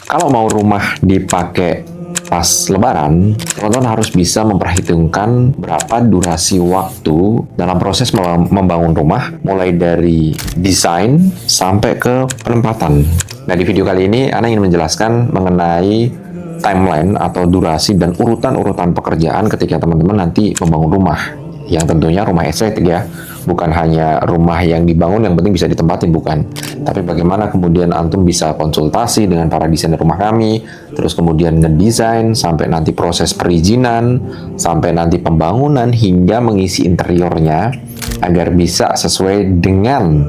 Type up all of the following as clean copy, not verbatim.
Kalau mau rumah dipakai pas lebaran, teman-teman harus bisa memperhitungkan berapa durasi waktu dalam proses membangun rumah, mulai dari desain sampai ke penempatan. Nah, di video kali ini Ana ingin menjelaskan mengenai timeline atau durasi dan urutan-urutan pekerjaan ketika teman-teman nanti membangun rumah. Yang tentunya rumah estetik ya, bukan hanya rumah yang dibangun yang penting bisa ditempatin, bukan. Tapi bagaimana kemudian antum bisa konsultasi dengan para desainer rumah kami, terus kemudian ngedesain sampai nanti proses perizinan, sampai nanti pembangunan hingga mengisi interiornya agar bisa sesuai dengan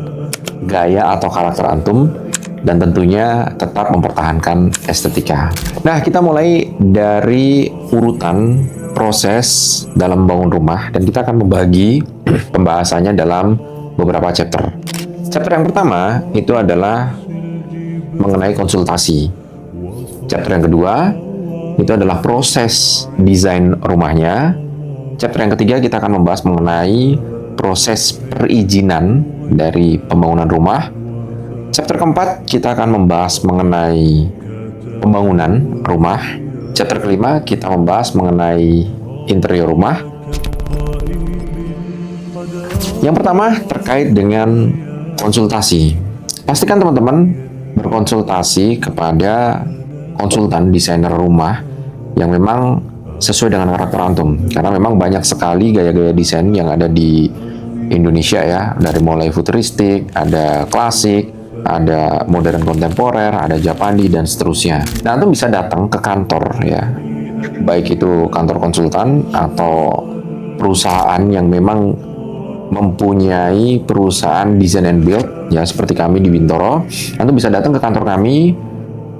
gaya atau karakter antum dan tentunya tetap mempertahankan estetika. Nah, kita mulai dari urutan proses dalam membangun rumah dan kita akan membagi pembahasannya dalam beberapa chapter. Chapter yang pertama itu adalah mengenai konsultasi. Chapter yang kedua itu adalah proses desain rumahnya. Chapter yang ketiga kita akan membahas mengenai proses perizinan dari pembangunan rumah. Chapter keempat kita akan membahas mengenai pembangunan rumah. Chapter kelima kita membahas mengenai interior rumah. Yang pertama terkait dengan konsultasi. Pastikan teman-teman berkonsultasi kepada konsultan desainer rumah yang memang sesuai dengan karakter antum. Karena memang banyak sekali gaya-gaya desain yang ada di Indonesia ya, dari mulai futuristik, ada klasik, ada modern kontemporer, ada Japandi, dan seterusnya. Nah, antum bisa datang ke kantor ya, baik itu kantor konsultan atau perusahaan yang memang mempunyai perusahaan design and build ya, seperti kami di Bintoro. Antum bisa datang ke kantor kami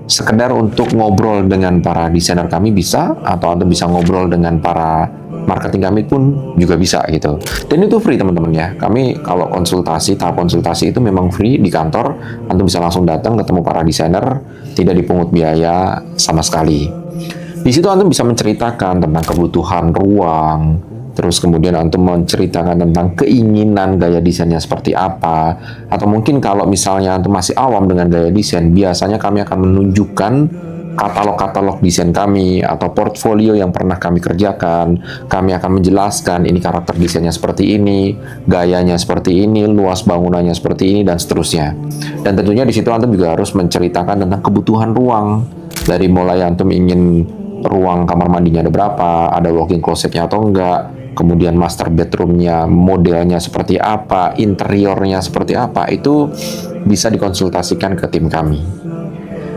sekedar untuk ngobrol dengan para desainer kami bisa, atau antum bisa ngobrol dengan para marketing kami pun juga bisa gitu. Dan itu free teman-teman ya. Kami kalau konsultasi, tahap konsultasi itu memang free di kantor. Antum bisa langsung datang ketemu para desainer, tidak dipungut biaya sama sekali. Di situ antum bisa menceritakan tentang kebutuhan ruang, terus kemudian antum menceritakan tentang keinginan gaya desainnya seperti apa. Atau mungkin kalau misalnya antum masih awam dengan gaya desain, biasanya kami akan menunjukkan katalog-katalog desain kami atau portfolio yang pernah kami kerjakan. Kami akan menjelaskan ini karakter desainnya seperti ini, gayanya seperti ini, luas bangunannya seperti ini, dan seterusnya. Dan tentunya di situ antum juga harus menceritakan tentang kebutuhan ruang. Dari mulai antum ingin ruang kamar mandinya ada berapa, ada walk-in closetnya atau enggak, kemudian master bedroomnya modelnya seperti apa, interiornya seperti apa, itu bisa dikonsultasikan ke tim kami.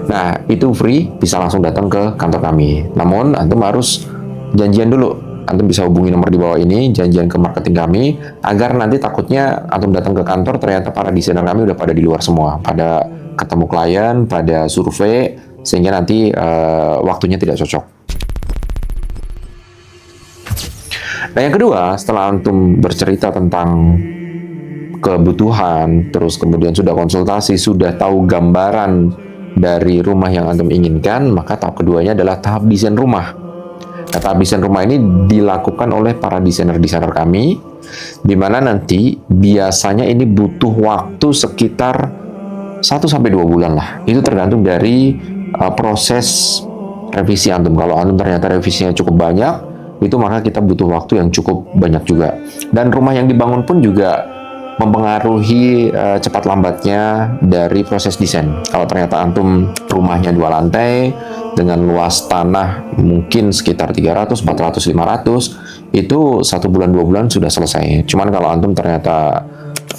Nah, itu free, bisa langsung datang ke kantor kami. Namun, antum harus janjian dulu. Antum bisa hubungi nomor di bawah ini, janjian ke marketing kami, agar nanti takutnya antum datang ke kantor, ternyata para desainer kami udah pada di luar semua, pada ketemu klien, pada survei, sehingga nanti waktunya tidak cocok. Nah, yang kedua, setelah antum bercerita tentang kebutuhan, terus kemudian sudah konsultasi, sudah tahu gambaran dari rumah yang antum inginkan, maka tahap keduanya adalah tahap desain rumah. Nah, tahap desain rumah ini dilakukan oleh para desainer-desainer kami, di mana nanti biasanya ini butuh waktu sekitar 1-2 bulan lah. Itu tergantung dari proses revisi antum. Kalau antum ternyata revisinya cukup banyak, itu maka kita butuh waktu yang cukup banyak juga. Dan rumah yang dibangun pun juga mempengaruhi cepat lambatnya dari proses desain. Kalau ternyata antum rumahnya 2 lantai dengan luas tanah mungkin sekitar 300, 400, 500, itu 1 bulan 2 bulan sudah selesai. Cuman kalau antum ternyata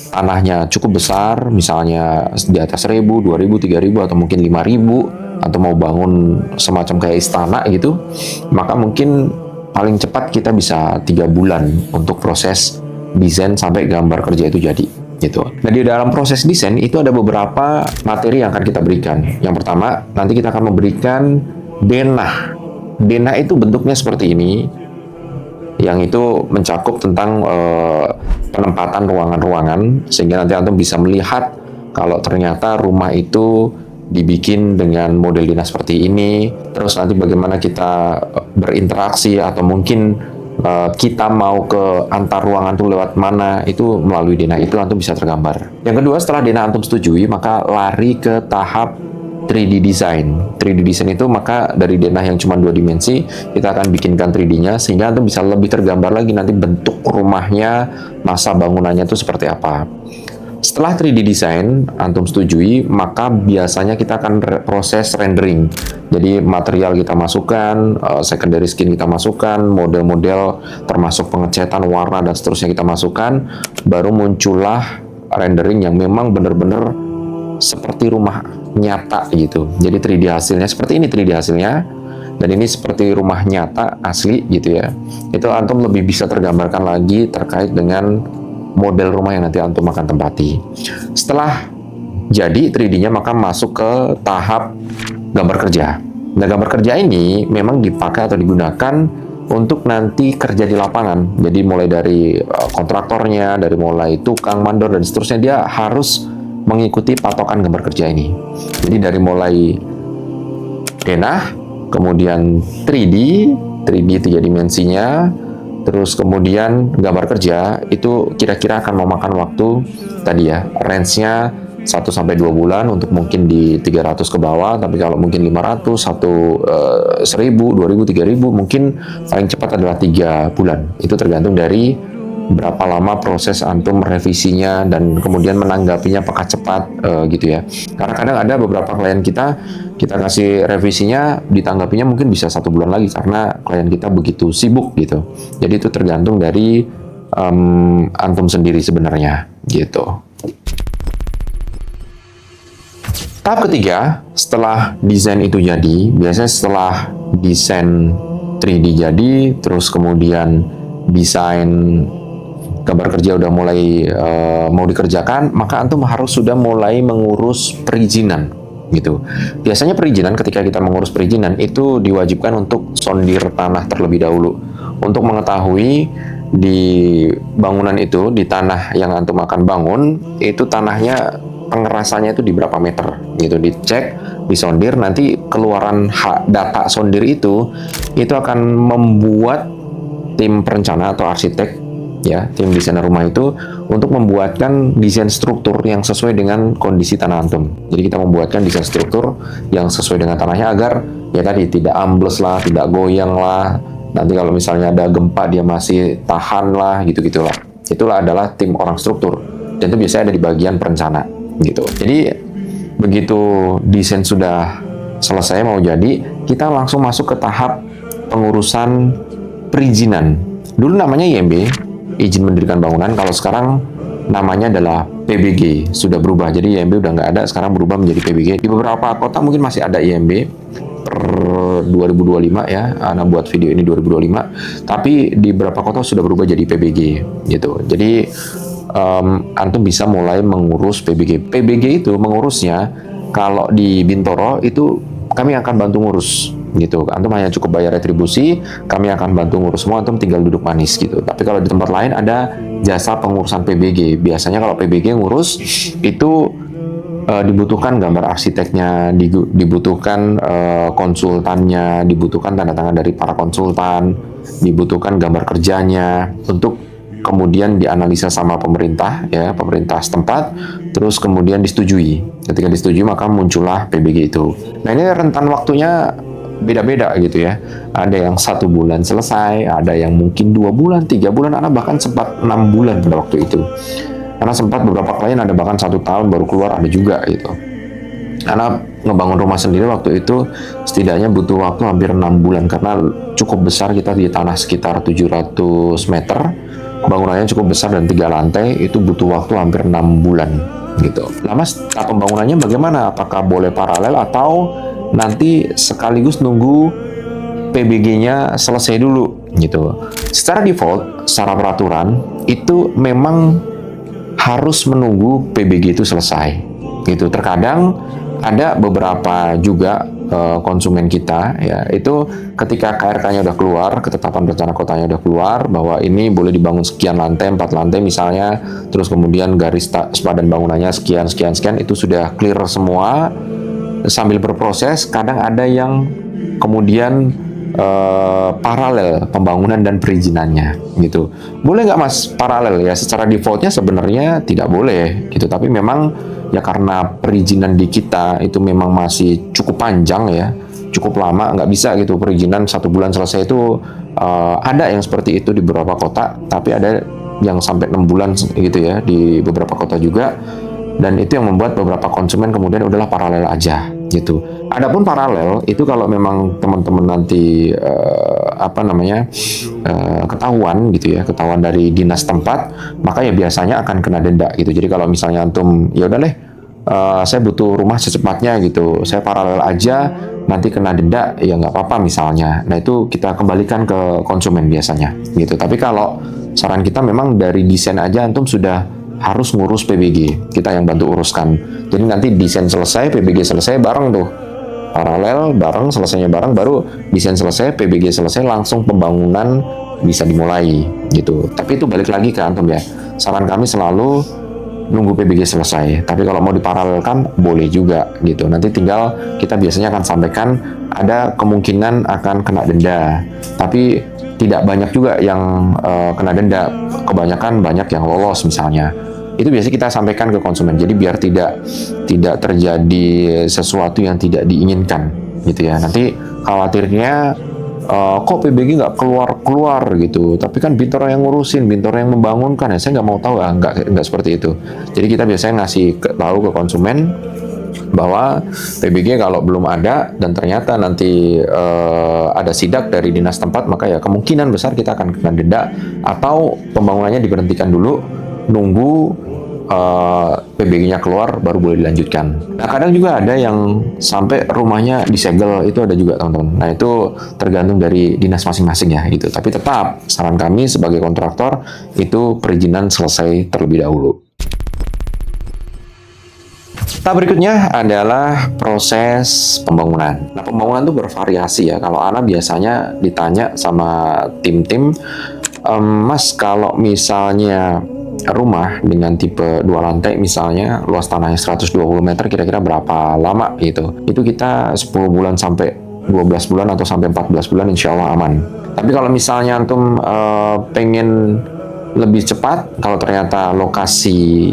tanahnya cukup besar, misalnya di atas 1.000, 2.000, 3.000, atau mungkin 5.000, atau mau bangun semacam kayak istana gitu, maka mungkin paling cepat kita bisa 3 bulan untuk proses desain sampai gambar kerja itu jadi gitu. Nah, di dalam proses desain itu ada beberapa materi yang akan kita berikan. Yang pertama, nanti kita akan memberikan denah. Denah itu bentuknya seperti ini, yang itu mencakup tentang penempatan ruangan-ruangan, sehingga nanti antum bisa melihat kalau ternyata rumah itu dibikin dengan model dinas seperti ini, terus nanti bagaimana kita berinteraksi, atau mungkin kita mau ke antar ruangan tuh lewat mana, itu melalui denah itu antum bisa tergambar. Yang kedua, setelah denah antum setujui, maka lari ke tahap 3D design. 3D design itu maka dari denah yang cuma 2 dimensi, kita akan bikinkan 3D-nya sehingga antum bisa lebih tergambar lagi nanti bentuk rumahnya, masa bangunannya itu seperti apa. Setelah 3D design antum setujui, maka biasanya kita akan proses rendering. Jadi material kita masukkan, secondary skin kita masukkan, model-model termasuk pengecatan warna dan seterusnya kita masukkan, baru muncullah rendering yang memang benar-benar seperti rumah nyata gitu. Jadi 3D hasilnya seperti ini, 3D hasilnya, dan ini seperti rumah nyata asli gitu ya. Itu antum lebih bisa tergambarkan lagi terkait dengan model rumah yang nanti antum akan tempati. Setelah jadi 3D-nya maka masuk ke tahap gambar kerja. Nah, gambar kerja ini memang dipakai atau digunakan untuk nanti kerja di lapangan. Jadi mulai dari kontraktornya, dari mulai tukang mandor dan seterusnya, dia harus mengikuti patokan gambar kerja ini. Jadi dari mulai denah, kemudian 3D 3 dimensinya, terus kemudian gambar kerja itu kira-kira akan memakan waktu tadi ya, range-nya 1-2 bulan untuk mungkin di 300 ke bawah, tapi kalau mungkin 500, 1000, 2000, 3000 mungkin paling cepat adalah 3 bulan. Itu tergantung dari berapa lama proses antum revisinya dan kemudian menanggapinya apakah cepat gitu ya. Karena kadang ada beberapa klien kita kasih revisinya, ditanggapinya mungkin bisa 1 bulan lagi karena klien kita begitu sibuk gitu. Jadi itu tergantung dari antum sendiri sebenarnya gitu. Tahap ketiga, setelah desain itu jadi, biasanya setelah desain 3D jadi, terus kemudian desain gambar kerja udah mulai mau dikerjakan, maka antum harus sudah mulai mengurus perizinan gitu. Biasanya perizinan, ketika kita mengurus perizinan itu diwajibkan untuk sondir tanah terlebih dahulu untuk mengetahui di bangunan itu, di tanah yang antum akan bangun itu tanahnya pengerasannya itu di berapa meter gitu, dicek, disondir, nanti keluaran data sondir itu akan membuat tim perencana atau arsitek ya, tim desainer rumah itu untuk membuatkan desain struktur yang sesuai dengan kondisi tanah antum. Jadi kita membuatkan desain struktur yang sesuai dengan tanahnya agar ya tadi tidak ambles lah, tidak goyang lah. Nanti kalau misalnya ada gempa dia masih tahan lah, gitu-gitulah. Itulah adalah tim orang struktur. Dan itu biasanya ada di bagian perencana gitu. Jadi begitu desain sudah selesai mau jadi, kita langsung masuk ke tahap pengurusan perizinan. Dulu namanya IMB, izin mendirikan bangunan. Kalau sekarang namanya adalah PBG, sudah berubah. Jadi IMB udah nggak ada, sekarang berubah menjadi PBG. Di beberapa kota mungkin masih ada IMB per 2025 ya, Ana buat video ini 2025. Tapi di beberapa kota sudah berubah jadi PBG gitu. Jadi antum bisa mulai mengurus PBG. PBG itu mengurusnya kalau di Bintoro itu kami akan bantu ngurus gitu. Antum hanya cukup bayar retribusi, kami akan bantu ngurus semua, antum tinggal duduk manis gitu. Tapi kalau di tempat lain ada jasa pengurusan PBG. Biasanya kalau PBG ngurus itu dibutuhkan gambar arsiteknya, dibutuhkan konsultannya, dibutuhkan tanda tangan dari para konsultan, dibutuhkan gambar kerjanya untuk kemudian dianalisa sama pemerintah ya, pemerintah setempat, terus kemudian disetujui. Ketika disetujui maka muncullah PBG itu. Nah, ini rentan waktunya beda-beda gitu ya. Ada yang 1 bulan selesai, ada yang mungkin 2 bulan, 3 bulan, ada bahkan sempat 6 bulan pada waktu itu. Karena sempat beberapa klien ada bahkan 1 tahun baru keluar, ada juga gitu. Karena ngebangun rumah sendiri waktu itu setidaknya butuh waktu hampir 6 bulan karena cukup besar, kita di tanah sekitar 700 meter. Bangunannya cukup besar dan 3 lantai, itu butuh waktu hampir 6 bulan gitu. Lama tahap pembangunannya bagaimana? Apakah boleh paralel atau nanti sekaligus nunggu PBG-nya selesai dulu gitu. Secara default, secara peraturan itu memang harus menunggu PBG itu selesai gitu. Terkadang ada beberapa juga konsumen kita ya, itu ketika KRK-nya udah keluar, ketetapan rencana kotanya udah keluar bahwa ini boleh dibangun sekian lantai, 4 lantai misalnya, terus kemudian garis sepadan bangunannya sekian, itu sudah clear semua. Sambil berproses, kadang ada yang kemudian paralel pembangunan dan perizinannya gitu. Boleh nggak Mas paralel? Ya secara defaultnya sebenarnya tidak boleh gitu, tapi memang ya karena perizinan di kita itu memang masih cukup panjang ya, cukup lama, nggak bisa gitu perizinan 1 bulan selesai itu. Ada yang seperti itu di beberapa kota, tapi ada yang sampai 6 bulan gitu ya di beberapa kota juga, dan itu yang membuat beberapa konsumen kemudian udahlah paralel aja gitu. Adapun paralel itu kalau memang teman-teman nanti ketahuan gitu ya, ketahuan dari dinas tempat, maka ya biasanya akan kena denda gitu. Jadi kalau misalnya antum ya udah deh, saya butuh rumah secepatnya gitu, saya paralel aja, nanti kena denda ya nggak apa-apa misalnya. Nah itu kita kembalikan ke konsumen biasanya gitu. Tapi kalau saran kita memang dari desain aja antum sudah harus ngurus PBG, kita yang bantu uruskan. Jadi nanti desain selesai, PBG selesai bareng tuh, paralel bareng, selesainya bareng, baru desain selesai, PBG selesai, langsung pembangunan bisa dimulai gitu. Tapi itu balik lagi ke antum ya. Saran kami selalu nunggu PBG selesai. Tapi kalau mau diparalelkan boleh juga gitu. Nanti tinggal kita biasanya akan sampaikan ada kemungkinan akan kena denda. Tapi tidak banyak juga yang kena denda. Kebanyakan banyak yang lolos misalnya. Itu biasanya kita sampaikan ke konsumen. Jadi biar tidak terjadi sesuatu yang tidak diinginkan gitu ya. Nanti khawatirnya kok PBG nggak keluar gitu, tapi kan Bintoro yang ngurusin, Bintoro yang membangunkan ya, saya nggak mau tahu ya, nggak seperti itu. Jadi kita biasanya ngasih tahu ke konsumen bahwa PBG kalau belum ada dan ternyata nanti ada sidak dari dinas tempat, maka ya kemungkinan besar kita akan kena denda atau pembangunannya diberhentikan dulu, nunggu PBG-nya keluar baru boleh dilanjutkan. Nah kadang juga ada yang sampai rumahnya disegel, itu ada juga teman-teman. Nah itu tergantung dari dinas masing-masing ya gitu. Tapi tetap saran kami sebagai kontraktor itu perizinan selesai terlebih dahulu. Tahap berikutnya adalah proses pembangunan. Nah pembangunan itu bervariasi ya. Kalau Ana biasanya ditanya sama tim-tim, Mas kalau misalnya rumah dengan tipe 2 lantai misalnya, luas tanahnya 120 meter, kira-kira berapa lama gitu. Itu kita 10 bulan sampai 12 bulan atau sampai 14 bulan insya Allah aman. Tapi kalau misalnya antum pengen lebih cepat, kalau ternyata lokasi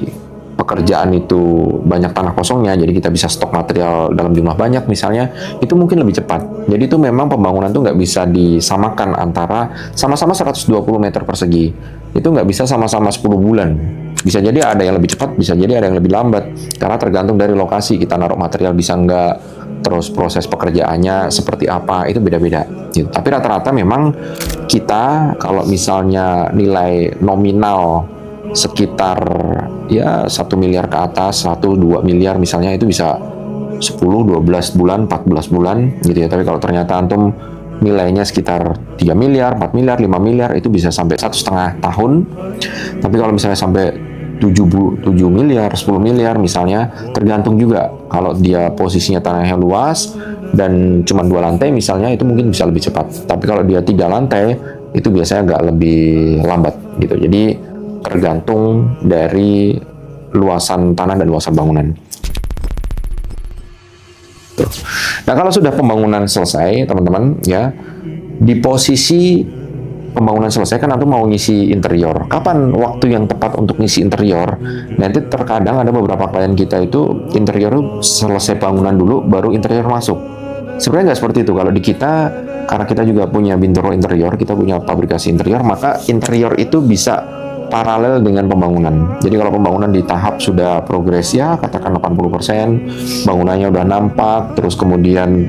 pekerjaan itu banyak tanah kosongnya, jadi kita bisa stok material dalam jumlah banyak misalnya, itu mungkin lebih cepat. Jadi itu memang pembangunan itu nggak bisa disamakan antara sama-sama 120 meter persegi. Itu nggak bisa sama-sama 10 bulan. Bisa jadi ada yang lebih cepat, bisa jadi ada yang lebih lambat. Karena tergantung dari lokasi, kita naruh material bisa nggak, terus proses pekerjaannya seperti apa, itu beda-beda. Gitu. Tapi rata-rata memang kita kalau misalnya nilai nominal sekitar ya 1 miliar ke atas, 1-2 miliar misalnya, itu bisa 10-12 bulan, 14 bulan gitu ya. Tapi kalau ternyata antum nilainya sekitar 3 miliar, 4 miliar, 5 miliar, itu bisa sampai 1,5 tahun. Tapi kalau misalnya sampai 7 miliar, 10 miliar misalnya, tergantung juga. Kalau dia posisinya tanahnya luas dan cuma 2 lantai misalnya, itu mungkin bisa lebih cepat. Tapi kalau dia 3 lantai, itu biasanya agak lebih lambat gitu. Jadi tergantung dari luasan tanah dan luasan bangunan. Nah kalau sudah pembangunan selesai teman-teman ya, di posisi pembangunan selesai kan antum mau ngisi interior. Kapan waktu yang tepat untuk ngisi interior? Nanti terkadang ada beberapa klien kita itu interior selesai bangunan dulu baru interior masuk. Sebenarnya nggak seperti itu. Kalau di kita, karena kita juga punya Bintoro Interior, kita punya pabrikasi interior, maka interior itu bisa paralel dengan pembangunan. Jadi kalau pembangunan di tahap sudah progres ya, katakan 80%, bangunannya udah nampak, terus kemudian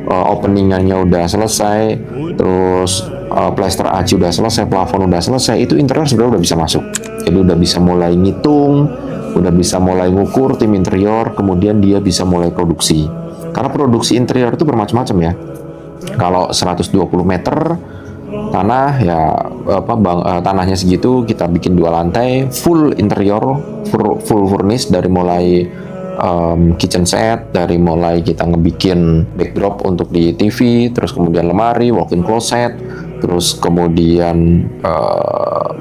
openingannya udah selesai, terus plaster arch udah selesai, plafon udah selesai, itu interior sebenarnya udah bisa masuk. Jadi udah bisa mulai ngitung, udah bisa mulai ngukur tim interior, kemudian dia bisa mulai produksi. Karena produksi interior itu bermacam-macam ya. Kalau 120 meter tanah ya tanahnya segitu, kita bikin 2 lantai full interior, full furnish, dari mulai kitchen set, dari mulai kita ngebikin backdrop untuk di TV, terus kemudian lemari, walk-in closet, terus kemudian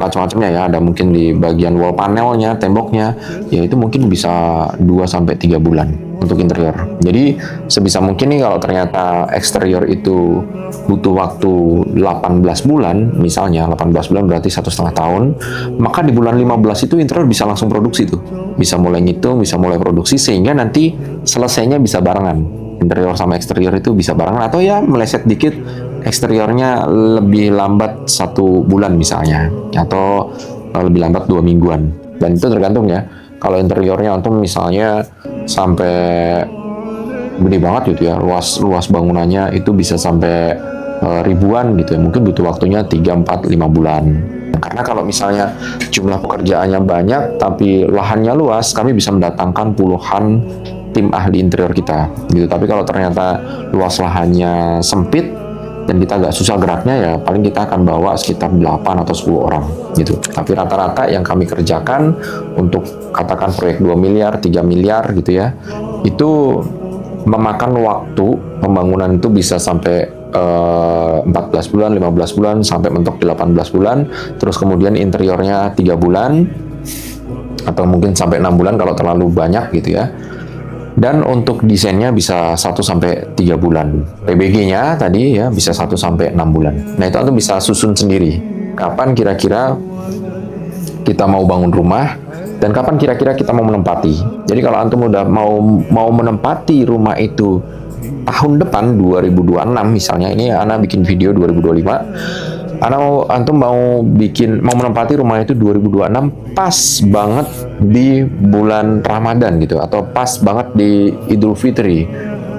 macam-macamnya ya, ada mungkin di bagian wall panelnya, temboknya, ya itu mungkin bisa 2-3 bulan untuk interior. Jadi sebisa mungkin nih kalau ternyata eksterior itu butuh waktu 18 bulan, misalnya 18 bulan berarti 1,5 tahun, maka di bulan 15 itu interior bisa langsung produksi tuh. Bisa mulai ngitung, bisa mulai produksi, sehingga nanti selesainya bisa barengan. Interior sama eksterior itu bisa barengan, atau ya meleset dikit, eksteriornya lebih lambat 1 bulan misalnya, atau lebih lambat 2 mingguan. Dan itu tergantung ya. Kalau interiornya antum misalnya sampai gede banget gitu ya, luas bangunannya itu bisa sampai ribuan gitu ya, mungkin butuh waktunya 3, 4, 5 bulan. Karena kalau misalnya jumlah pekerjaannya banyak tapi lahannya luas, kami bisa mendatangkan puluhan tim ahli interior kita gitu. Tapi kalau ternyata luas lahannya sempit dan kita agak susah geraknya, ya paling kita akan bawa sekitar 8 atau 10 orang gitu. Tapi rata-rata yang kami kerjakan untuk katakan proyek 2 miliar, 3 miliar gitu ya, itu memakan waktu pembangunan itu bisa sampai 14 bulan, 15 bulan, sampai mentok 18 bulan, terus kemudian interiornya 3 bulan, atau mungkin sampai 6 bulan kalau terlalu banyak gitu ya. Dan untuk desainnya bisa 1-3 bulan. PBG-nya tadi ya bisa 1-6 bulan. Nah itu antum bisa susun sendiri. Kapan kira-kira kita mau bangun rumah, dan kapan kira-kira kita mau menempati. Jadi kalau antum udah mau menempati rumah itu tahun depan 2026 misalnya, ini Ana bikin video 2025, antum mau menempati rumah itu 2026 pas banget di bulan Ramadan gitu, atau pas banget di Idul Fitri,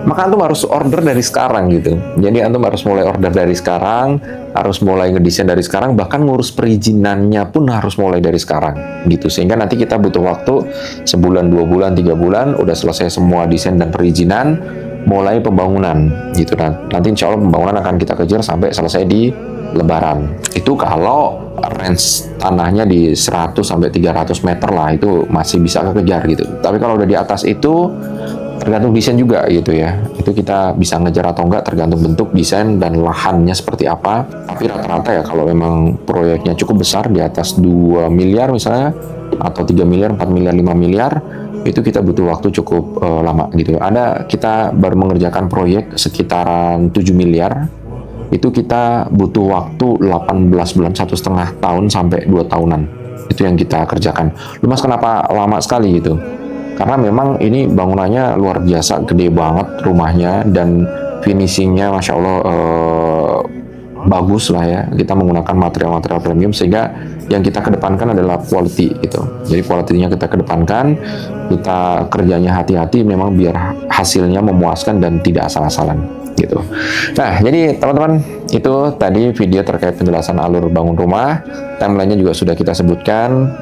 maka antum harus order dari sekarang gitu. Jadi antum harus mulai order dari sekarang, harus mulai ngedesain dari sekarang, bahkan ngurus perizinannya pun harus mulai dari sekarang gitu, sehingga nanti kita butuh waktu sebulan, 2 bulan, 3 bulan udah selesai semua desain dan perizinan, mulai pembangunan gitu. Nanti insya Allah pembangunan akan kita kejar sampai selesai di Lebaran. Itu kalau range tanahnya di 100-300 meter lah, itu masih bisa kekejar gitu. Tapi kalau udah di atas itu tergantung desain juga gitu ya. Itu kita bisa ngejar atau enggak tergantung bentuk desain dan lahannya seperti apa. Tapi rata-rata ya kalau memang proyeknya cukup besar di atas 2 miliar misalnya, atau 3 miliar, 4 miliar, 5 miliar, itu kita butuh waktu cukup lama gitu. Kita baru mengerjakan proyek sekitaran 7 miliar, itu kita butuh waktu 18 bulan, 1,5 tahun sampai 2 tahunan. Itu yang kita kerjakan. Lu Mas, kenapa lama sekali gitu? Karena memang ini bangunannya luar biasa, gede banget rumahnya, dan finishingnya Masya Allah bagus lah ya. Kita menggunakan material-material premium, sehingga yang kita kedepankan adalah quality gitu. Jadi quality-nya kita kedepankan, kita kerjanya hati-hati memang biar hasilnya memuaskan dan tidak asal-asalan gitu. Nah, jadi teman-teman, itu tadi video terkait penjelasan alur bangun rumah. Timeline-nya juga sudah kita sebutkan,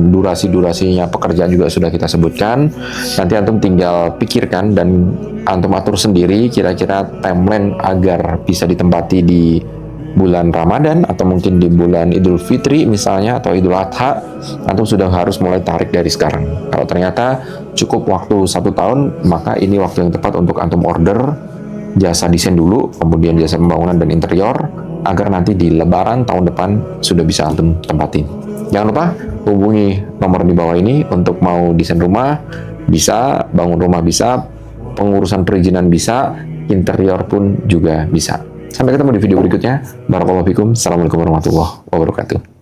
durasi-durasinya pekerjaan juga sudah kita sebutkan. Nanti antum tinggal pikirkan dan antum atur sendiri kira-kira timeline agar bisa ditempati di bulan Ramadan atau mungkin di bulan Idul Fitri misalnya, atau Idul Adha. Antum sudah harus mulai tarik dari sekarang. Kalau ternyata cukup waktu 1 tahun, maka ini waktu yang tepat untuk antum order jasa desain dulu, kemudian jasa pembangunan dan interior, agar nanti di Lebaran tahun depan sudah bisa antum tempatin. Jangan lupa hubungi nomor di bawah ini untuk mau desain rumah bisa, bangun rumah bisa, pengurusan perizinan bisa, interior pun juga bisa. Sampai ketemu di video berikutnya. Barakallahu fikum. Assalamualaikum warahmatullahi wabarakatuh.